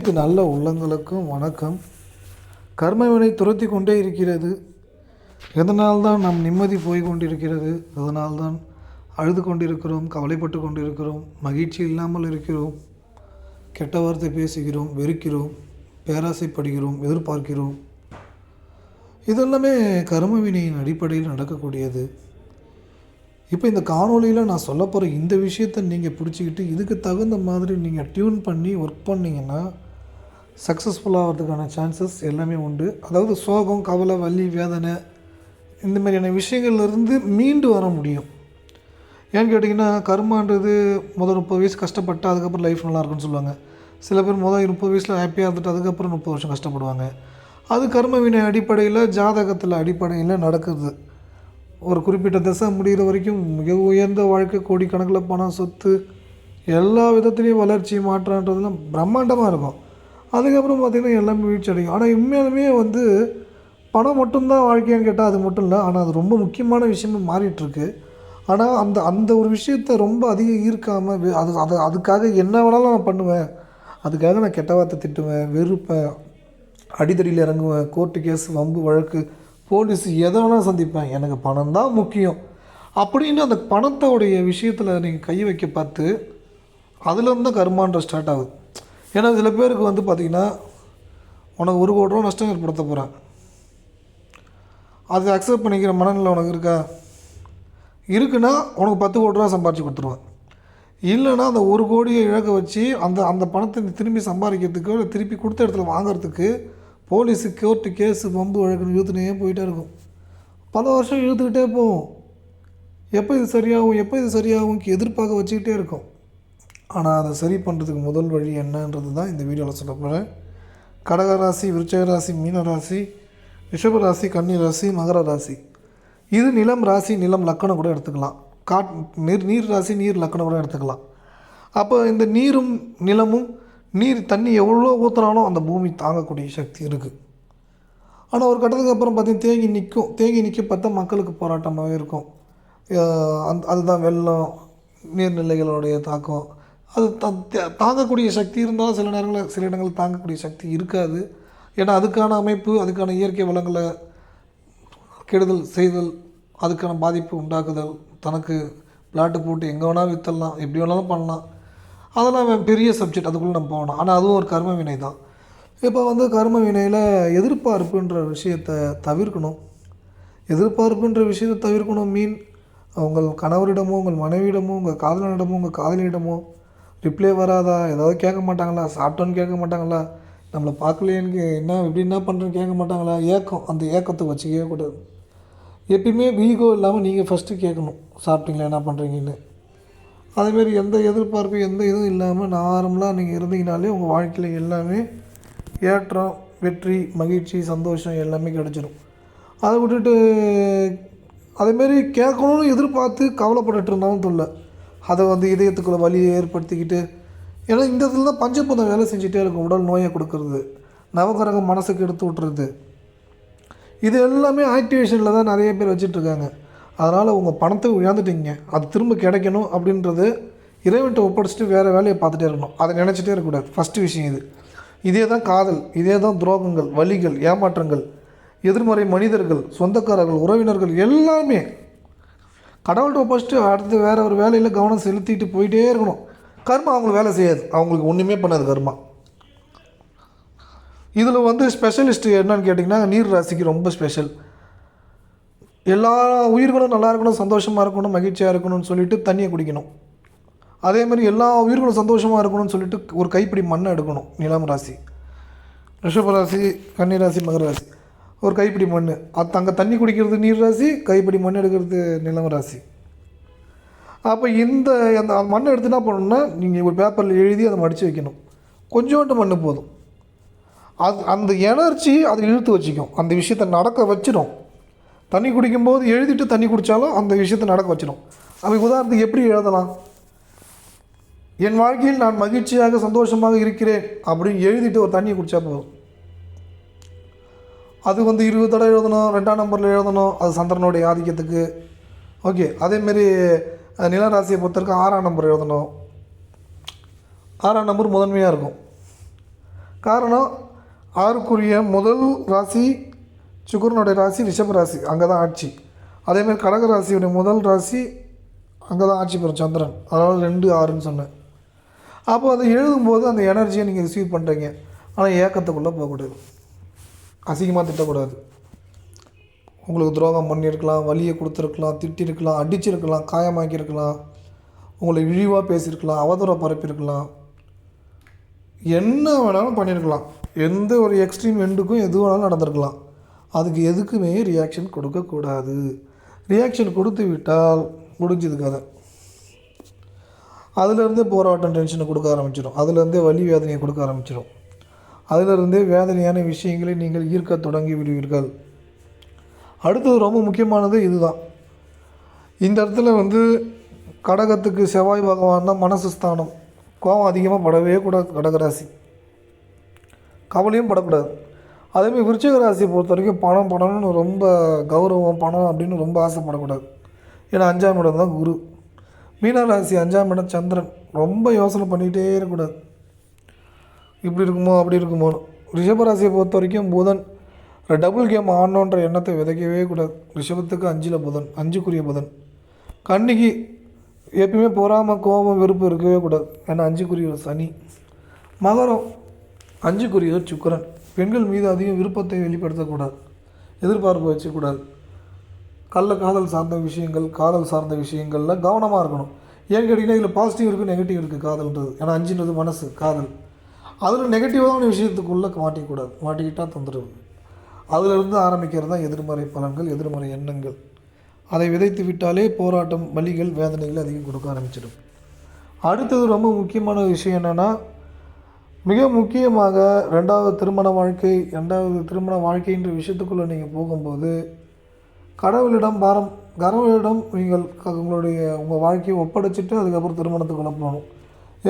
அனைத்து நல்ல உள்ளங்களுக்கும் வணக்கம். கர்மவினை துரத்தி கொண்டே இருக்கிறது. எதனால்தான் நாம் நிம்மதி போய் கொண்டிருக்கிறது? அதனால்தான் அழுது கொண்டிருக்கிறோம், கவலைப்பட்டு கொண்டிருக்கிறோம், மகிழ்ச்சி இல்லாமல் இருக்கிறோம், கெட்ட வார்த்தை பேசுகிறோம், வெறுக்கிறோம், பேராசைப்படுகிறோம், எதிர்பார்க்கிறோம். இதெல்லாமே கர்மவினையின் அடிப்படையில் நடக்கக்கூடியது. இப்போ இந்த காணொலியில் நான் சொல்ல போகிற இந்த விஷயத்தை நீங்கள் பிடிச்சிக்கிட்டு இதுக்கு தகுந்த மாதிரி நீங்கள் டியூன் பண்ணி ஒர்க் பண்ணிங்கன்னா சக்ஸஸ்ஃபுல்லாகிறதுக்கான சான்சஸ் எல்லாமே உண்டு. அதாவது சோகம், கவலை, வலி, வேதனை இந்த மாதிரியான விஷயங்கள்லேருந்து மீண்டு வர முடியும். ஏன்னு கேட்டிங்கன்னா, கர்மான்றது முதல் 30 வயசு கஷ்டப்பட்டு அதுக்கப்புறம் லைஃப் நல்லாயிருக்குன்னு சொல்லுவாங்க. சில பேர் முதல் 30 வயசில் ஹாப்பியாக இருந்துட்டு அதுக்கப்புறம் 30 வருஷம் கஷ்டப்படுவாங்க. அது கர்மவினை அடிப்படையில், ஜாதகத்தில் அடிப்படையில் நடக்குது. ஒரு குறிப்பிட்ட திசை முடிகிற வரைக்கும் மிக உயர்ந்த வாழ்க்கை, கோடிக்கணக்கில் பணம், சொத்து, எல்லா விதத்துலேயும் வளர்ச்சி, மாற்றன்றதுலாம் பிரம்மாண்டமாக இருக்கும். அதுக்கப்புறம் பார்த்திங்கன்னா எல்லாமே வீழ்ச்சி அடையும். ஆனால் உண்மையாலுமே பணம் மட்டும்தான் வாழ்க்கையான்னு கேட்டால் அது மட்டும் இல்லை. ஆனால் அது ரொம்ப முக்கியமான விஷயமாக மாறிட்டுருக்கு. ஆனால் அந்த ஒரு விஷயத்தை ரொம்ப அதிகம் ஈர்க்காமல் அதுக்காக என்ன வேணாலும் நான் பண்ணுவேன், அதுக்காக நான் கெட்ட வார்த்தை திட்டுவேன், வெறுப்பேன், அடிதடியில் இறங்குவேன், கோர்ட்டு கேஸ், வம்பு வழக்கு, போலீஸ், எதை வேணால் சந்திப்பேன், எனக்கு பணம் தான் முக்கியம் அப்படின்னு அந்த பணத்தோடைய விஷயத்தில் நீங்கள் கை வைக்க பார்த்து அதுலேருந்து தான் கர்மான்ற ஸ்டார்ட் ஆகுது. ஏன்னா சில பேருக்கு பார்த்திங்கன்னா, உனக்கு 1 கோடி ரூபா நஷ்டம் ஏற்படுத்த போகிறேன், அதை அக்செப்ட் பண்ணிக்கிற மனநிலை உனக்கு இருக்கா? இருக்குன்னா உனக்கு 10 கோடி ரூபா சம்பாரித்து கொடுத்துருவேன். இல்லைன்னா அந்த 1 கோடியை இழக்க வச்சு அந்த பணத்தை திரும்பி சம்பாதிக்கிறதுக்கு, இல்லை திருப்பி கொடுத்த இடத்துல வாங்கிறதுக்கு போலீஸு, கோர்ட்டு கேஸு, வம்பு வழக்குன்னு இழுத்துனே போயிட்டே இருக்கும். பல வருஷம் இழுத்துக்கிட்டே போகும். எப்போ இது சரியாகும் எதிர்பார்க்க வச்சுக்கிட்டே இருக்கும். ஆனால் அதை சரி பண்ணுறதுக்கு முதல் வழி என்னன்றது தான் இந்த வீடியோவில் சொல்ல போகிறேன். கடகராசி, விருச்சிகராசி, மீனராசி, ரிஷபராசி, கன்னிராசி, மகர ராசி, இது நிலம் ராசி, நிலம் லக்கணம் கூட எடுத்துக்கலாம். நீர் ராசி, நீர் லக்கணம் கூட எடுத்துக்கலாம். அப்போ இந்த நீரும் நிலமும், தண்ணி எவ்வளோ ஊற்றுனாலும் அந்த பூமி தாங்கக்கூடிய சக்தி இருக்குது. ஆனால் ஒரு கட்டத்துக்கு அப்புறம் பார்த்திங்கன்னா தேங்கி நிற்க பார்த்தா மக்களுக்கு போராட்டமாகவே இருக்கும். அதுதான் வெள்ளம், நீர்நிலைகளுடைய தாக்கம். அது தாங்கக்கூடிய சக்தி இருந்தாலும் சில இடங்களில் தாங்கக்கூடிய சக்தி இருக்காது. ஏன்னா அதுக்கான அமைப்பு, அதுக்கான இயற்கை வளங்களை கெடுதல் செய்தல், அதுக்கான பாதிப்பு உண்டாக்குதல், தனக்கு பிளாட்டு போட்டு எங்கே வேணாலும் விற்றலாம், எப்படி வேணாலும் பண்ணலாம். அதெல்லாம் பெரிய சப்ஜெக்ட், அதுக்குள்ளே நம்ம போகணும். ஆனால் அதுவும் ஒரு கர்ம வினை தான். இப்போ கர்ம வினையில் எதிர்பார்ப்புன்ற விஷயத்தை தவிர்க்கணும். எதிர்பார்ப்புன்ற விஷயத்தை தவிர்க்கணும் உங்கள் கணவரிடமோ, உங்கள் மனைவியிடமோ, உங்கள் காதலனிடமோ, உங்கள் காதலியிடமோ ரிப்ளை வராதா, ஏதாவது கேட்க மாட்டாங்களா, சாப்பிட்டோன்னு கேட்க மாட்டாங்களா, நம்மளை பார்க்கலையேன்னு என்ன பண்ணுறேன்னு கேட்க மாட்டாங்களா, அந்த ஏக்கத்தை வச்சுக்கவே கூடாது. எப்பயுமே ஈகோ இல்லாமல் நீங்கள் ஃபஸ்ட்டு கேட்கணும், சாப்பிட்டீங்களா, என்ன பண்ணுறீங்கன்னு. அதேமாரி எந்த எதிர்பார்ப்பு, எந்த இதுவும் இல்லாமல் நார்மலாக நீங்கள் இருந்தீங்கனாலே உங்கள் வாழ்க்கையில் எல்லாமே ஏற்றம், வெற்றி, மகிழ்ச்சி, சந்தோஷம் எல்லாமே கிடச்சிடும். அதை விட்டுட்டு அதேமாரி கேட்கணும்னு எதிர்பார்த்து கவலைப்பட்டுட்டு இருந்தாலும் தொல்லை. அதை இதயத்துக்குள்ளே வலியை ஏற்படுத்திக்கிட்டு, ஏன்னா இந்த இடத்துல தான் பஞ்சபூதம் வேலை செஞ்சுட்டே இருக்கும். உடல் நோயை கொடுக்கறது, நவகிரகம் மனசுக்கு எடுத்து விட்டுறது, இது எல்லாமே ஆக்டிவேஷனில் தான் நிறைய பேர் வச்சிட்ருக்காங்க. அதனால் உங்கள் பணத்தை இழந்துட்டீங்க, அது திரும்ப கிடைக்கணும் அப்படின்றது இறைவன்கிட்ட ஒப்படைச்சிட்டு வேறு வேலையை பார்த்துட்டே இருக்கணும். அதை நினச்சிட்டே இருக்கக்கூடாது. ஃபஸ்ட்டு விஷயம் இதே தான் காதல், இதே தான் துரோகங்கள், வலிகள், ஏமாற்றங்கள், எதிர்மறை மனிதர்கள், சொந்தக்காரர்கள், உறவினர்கள் எல்லாமே கடவுள்கிட்ட ஒப்படைச்சிட்டு அடுத்து வேறு ஒரு வேலையில் கவனம் செலுத்திட்டு போயிட்டே இருக்கணும். கர்மா அவங்களுக்கு வேலை செய்யாது, அவங்களுக்கு ஒன்றுமே பண்ணாது கர்மா. இதில் ஸ்பெஷலிஸ்ட்டு என்னன்னு கேட்டிங்கன்னா, நீர் ராசிக்கு ரொம்ப ஸ்பெஷல். எல்லா உயிர்களும் நல்லா இருக்கணும், சந்தோஷமாக இருக்கணும், மகிழ்ச்சியாக இருக்கணும்னு சொல்லிட்டு தண்ணியை குடிக்கணும். அதேமாதிரி எல்லா உயிர்களும் சந்தோஷமாக இருக்கணும்னு சொல்லிட்டு ஒரு கைப்பிடி மண்ணை எடுக்கணும். நிலம் ராசி, ரிஷபராசி, கன்னிராசி, மகர ராசி, ஒரு கைப்பிடி மண். அங்கே தண்ணி குடிக்கிறது நீர் ராசி, கைப்பிடி மண் எடுக்கிறது நிலம் ராசி. அப்போ அந்த மண்ணை எடுத்து என்ன பண்ணணும்னா, நீங்கள் ஒரு பேப்பரில் எழுதி அதை மடித்து வைக்கணும். கொஞ்சோண்டு மண் போதும். அந்த எனர்ஜி அதை இழுத்து வச்சுக்கும், அந்த விஷயத்தை நடக்க வச்சிடும். தண்ணி குடிக்கும்போது எழுதிட்டு தண்ணி குடித்தாலும் அந்த விஷயத்தை நடக்க வச்சிடும். அப்போ உதாரணத்துக்கு எப்படி எழுதலாம், என் வாழ்க்கையில் நான் மகிழ்ச்சியாக சந்தோஷமாக இருக்கிறேன் அப்படின்னு எழுதிட்டு ஒரு தண்ணியை குடித்தா போதும். அது 20 தடவை எழுதணும், 2ஆம் நம்பரில் எழுதணும், அது சந்திரனுடைய ஆதிக்கத்துக்கு. ஓகே, அதேமாரி நிலராசியை பொறுத்தவரைக்கும் 6ஆம் நம்பர் எழுதணும். 6ஆம் நம்பர் முதன்மையாக இருக்கும். காரணம் 6க்குரிய முதல் ராசி சுக்கிரனுடைய ராசி ரிஷப ராசி, அங்கே தான் ஆட்சி. அதேமாதிரி கடக ராசியுடைய முதல் ராசி அங்கே தான் ஆட்சி பெறும் சந்திரன், அதாவது 2, 6ன்னு சொன்னேன். அப்போ அதை எழுதும்போது அந்த எனர்ஜியை நீங்கள் ரிசீவ் பண்ணுறீங்க. ஆனால் ஏக்கத்துக்குள்ளே போகக்கூடாது, அசிங்கமாக திட்டக்கூடாது. உங்களுக்கு துரோகம் பண்ணியிருக்கலாம், வலியை கொடுத்துருக்கலாம், திட்டிருக்கலாம், அடிச்சிருக்கலாம், காயமாக்கியிருக்கலாம், உங்களை இழிவாக பேசியிருக்கலாம், அவதூறாக பரப்பியிருக்கலாம், என்ன வேணாலும் பண்ணியிருக்கலாம். எந்த ஒரு எக்ஸ்ட்ரீம் எண்டுக்கும் எது வேணாலும் நடந்திருக்கலாம். அதுக்கு எதுக்குமே ரியாக்ஷன் கொடுக்கக்கூடாது. ரியாக்ஷன் கொடுத்து விட்டால் முடிஞ்சது கதை. அதிலேருந்தே போராட்டம் டென்ஷனை கொடுக்க ஆரம்பிச்சிடும், அதிலேருந்தே வலி வேதனையை கொடுக்க ஆரம்பிச்சிடும், அதிலிருந்தே வேதனையான விஷயங்களை நீங்கள் ஈர்க்க தொடங்கி விடுவீர்கள். அடுத்தது ரொம்ப முக்கியமானது இதுதான். இந்த இடத்துல கடகத்துக்கு செவ்வாய் பகவான் தான் மனசு ஸ்தானம். கோபம் அதிகமாக படவே கூடாது கடகராசி, கவலையும் படக்கூடாது. அதேமாதிரி விருச்சிக ராசியை பொறுத்த வரைக்கும் பணம் பணம்னு ரொம்ப கௌரவம், பணம் அப்படின்னு ரொம்ப ஆசைப்படக்கூடாது. ஏன்னா 5ஆம் இடம் தான் குரு. மீனராசி 5ஆம் இடம் சந்திரன். ரொம்ப யோசனை பண்ணிக்கிட்டே இருக்கக்கூடாது, இப்படி இருக்குமோ அப்படி இருக்குமோன்னு. ரிஷபராசியை பொறுத்த வரைக்கும் புதன் டபுள் கேம் ஆடணுன்ற எண்ணத்தை விதைக்கவே கூடாது. ரிஷபத்துக்கு 5ல் புதன், 5க்குரிய புதன். கன்னிக்கு எப்பயுமே பொறாமல் கோபம் வெறுப்பு இருக்கவே கூடாது, ஏன்னா 5க்குரிய சனி. மகரம் 5க்குரிய சுக்கிரன். பெண்கள் மீது அதிக விருப்பத்தை வெளிப்படுத்தக்கூடாது, எதிர்பார்ப்பு வச்சக்கூடாது. காதல் சார்ந்த விஷயங்கள், காதல் சார்ந்த விஷயங்களில் கவனமாக இருக்கணும். ஏன்னு கேட்டிங்கன்னா இதில் பாசிட்டிவ் இருக்குது, நெகட்டிவ் இருக்குது காதல்ன்றது. ஏன்னா 5ன்றது மனசு, காதல். அதில் நெகட்டிவான விஷயத்துக்குள்ளே மாட்டிக்கூடாது, மாட்டிக்கிட்டால் தொந்தரவு. அதிலிருந்து ஆரம்பிக்கிறது தான் எதிர்மறை பலன்கள், எதிர்மறை எண்ணங்கள். அதை விதைத்து விட்டாலே போராட்டம், வலிகள், வேதனைகள் அதிகம் கொடுக்க ஆரம்பிச்சிடும். அடுத்தது ரொம்ப முக்கியமான விஷயம் என்னென்னா, மிக முக்கியமாக ரெண்டாவது திருமண வாழ்க்கைன்ற விஷயத்துக்குள்ளே நீங்கள் போகும்போது கடவுளிடம் நீங்கள் உங்கள் வாழ்க்கையை ஒப்படைச்சிட்டு அதுக்கப்புறம் திருமணத்துக்குள்ளே போகணும்.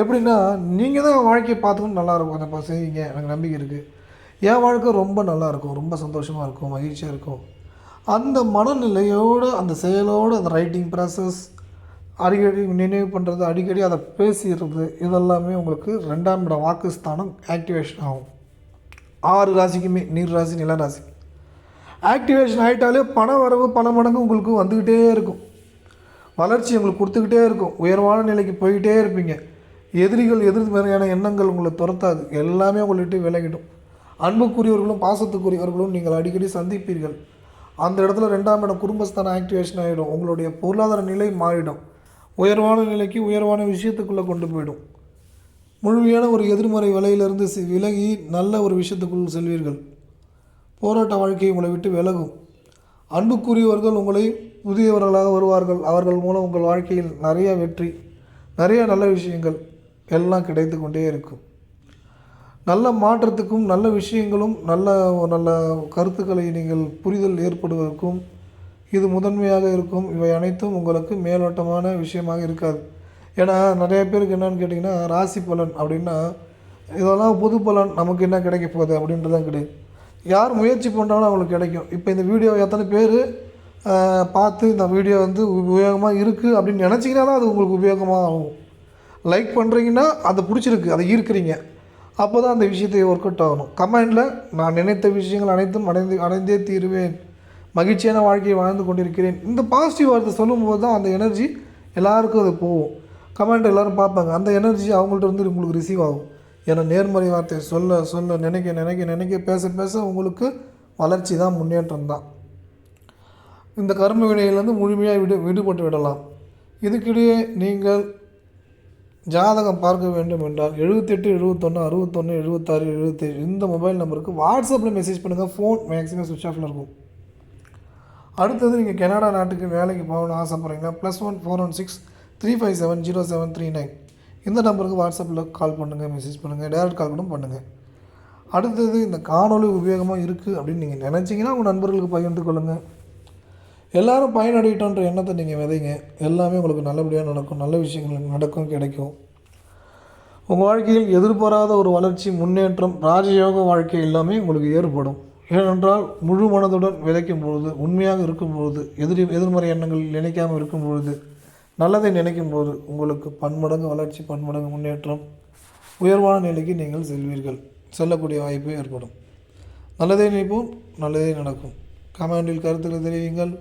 எப்படின்னா, நீங்கள் தான் வாழ்க்கையை பார்த்துக்கணும், நல்லாயிருக்கும், அதை செய்வீங்க, எனக்கு நம்பிக்கை இருக்குது, என் வாழ்க்கை ரொம்ப நல்லாயிருக்கும், ரொம்ப சந்தோஷமாக இருக்கும், மகிழ்ச்சியாக இருக்கும். அந்த மனநிலையோடு, அந்த செயலோடு, அந்த ரைட்டிங் ப்ராசஸ், அடிக்கடி நினைவு பண்ணுறது, அடிக்கடி அதை பேசிடுறது, இதெல்லாமே உங்களுக்கு 2ஆம் இடம் வாக்குஸ்தானம் ஆக்டிவேஷன் ஆகும். 6 ராசிக்குமே, நீர் ராசி, நில ராசி ஆக்டிவேஷன் ஆகிட்டாலே பண வரவு பல மடங்கு உங்களுக்கு வந்துக்கிட்டே இருக்கும். வளர்ச்சி உங்களுக்கு கொடுத்துக்கிட்டே இருக்கும். உயர்வான நிலைக்கு போய்கிட்டே இருப்பீங்க. எதிர்மறையான எண்ணங்கள் உங்களை துரத்தாது, எல்லாமே உங்கள்கிட்ட விலகிடும். அன்புக்குரியவர்களும் பாசத்துக்குரியவர்களும் நீங்கள் அடிக்கடி சந்திப்பீர்கள். அந்த இடத்துல 2ஆம் இடம் குடும்பஸ்தானம் ஆக்டிவேஷன் ஆகிடும். உங்களுடைய பொருளாதார நிலை மாறிடும். உயர்வான நிலைக்கு, உயர்வான விஷயத்துக்குள்ளே கொண்டு போயிடும். முழுமையான ஒரு எதிர்மறை வலையிலிருந்து விலகி நல்ல ஒரு விஷயத்துக்குள் செல்வீர்கள். போராட்ட வாழ்க்கை உங்களை விட்டு விலகும். அன்புக்குரியவர்கள் உங்களை புதியவர்களாக வருவார்கள். அவர்கள் மூலம் உங்கள் வாழ்க்கையில் நிறைய வெற்றி, நிறைய நல்ல விஷயங்கள் எல்லாம் கிடைத்து கொண்டே இருக்கும். நல்ல மாற்றத்துக்கும், நல்ல விஷயங்களும், நல்ல கருத்துக்களை நீங்கள் புரிதல் ஏற்படுவதற்கும் இது முதன்மையாக இருக்கும். இவை அனைத்தும் உங்களுக்கு மேலோட்டமான விஷயமாக இருக்காது. ஏன்னா நிறைய பேருக்கு என்னென்னு கேட்டிங்கன்னா, ராசி பலன் அப்படின்னா இதெல்லாம் பொது பலன், நமக்கு என்ன கிடைக்க போகுது அப்படின்றதான் கிடையாது. யார் முயற்சி பண்ணுறாலும் அவங்களுக்கு கிடைக்கும். இப்போ இந்த வீடியோ எத்தனை பேர் பார்த்து இந்த வீடியோ உபயோகமாக இருக்குது அப்படின்னு நினச்சிங்கன்னா தான் அது உங்களுக்கு உபயோகமாக ஆகும். லைக் பண்ணுறீங்கன்னா அதை பிடிச்சிருக்கு, அதை ஈர்க்கிறீங்க, அப்போ தான் அந்த விஷயத்தை ஒர்க் அவுட் ஆகணும். கமெண்டில் நான் நினைத்த விஷயங்கள் அனைத்தும் அடைந்தே தீருவேன், மகிழ்ச்சியான வாழ்க்கையை வாழ்ந்து கொண்டிருக்கிறேன், இந்த பாசிட்டிவ் வார்த்தை சொல்லும்போது தான் அந்த எனர்ஜி எல்லாருக்கும் அது போகும். கமெண்ட் எல்லோரும் பார்ப்பாங்க, அந்த எனர்ஜி அவங்கள்ட்ட உங்களுக்கு ரிசீவ் ஆகும். ஏன்னா நேர்மறை வார்த்தை சொல்ல நினைக்க பேச உங்களுக்கு வளர்ச்சி தான், முன்னேற்றம் தான். இந்த கர்ம வினையிலேருந்து முழுமையாக விடுபட்டு விடலாம். இதுக்கிடையே நீங்கள் ஜாதகம் பார்க்க வேண்டும் என்றால் 78 71 61 76 77 இந்த மொபைல் நம்பருக்கு வாட்ஸ்அப்பில் மெசேஜ் பண்ணுங்கள். ஃபோன் மேக்ஸிமம் சுவிட்ச் ஆஃபில் இருக்கும். அடுத்தது நீங்கள் கனடா நாட்டுக்கு வேலைக்கு போகணும்னு ஆசைப்பட்றீங்கன்னா +1 416 357 0739 இந்த நம்பருக்கு வாட்ஸ்அப்பில் கால் பண்ணுங்கள், மெசேஜ் பண்ணுங்கள், டேரக்ட் கால் கூட பண்ணுங்கள். அடுத்தது இந்த காணொலி உபயோகமாக இருக்குது அப்படின்னு நீங்கள் நினச்சிங்கன்னா உங்கள் நண்பர்களுக்கு பகிர்ந்து கொள்ளுங்கள். எல்லோரும் பயனடையிட்டோன்ற எண்ணத்தை நீங்கள் விதைங்க. எல்லாமே உங்களுக்கு நல்லபடியாக நடக்கும், நல்ல விஷயங்கள் நடக்கும், கிடைக்கும். உங்கள் வாழ்க்கையில் எதிர்பாராத ஒரு வளர்ச்சி, முன்னேற்றம், ராஜயோக வாழ்க்கை எல்லாமே உங்களுக்கு ஏற்படும். ஏனென்றால் முழு மனதுடன் விதைக்கும் பொழுது, உண்மையாக இருக்கும்பொழுது, எதிர்மறை எண்ணங்கள் நினைக்காமல் இருக்கும் பொழுது, நல்லதை நினைக்கும் போது உங்களுக்கு பன்மடங்கு வளர்ச்சி, பன்மடங்கு முன்னேற்றம், உயர்வான நிலைக்கு நீங்கள் செல்வீர்கள். செல்லக்கூடிய வாய்ப்பு ஏற்படும். நல்லதே நினைப்போம், நல்லதே நடக்கும். கமெண்டில் கருத்துக்களை தெரிவியுங்கள்,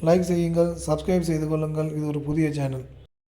லைக் செய்யுங்கள், சப்ஸ்கிரைப் செய்து கொள்ளுங்கள். இது ஒரு புதிய சேனல்.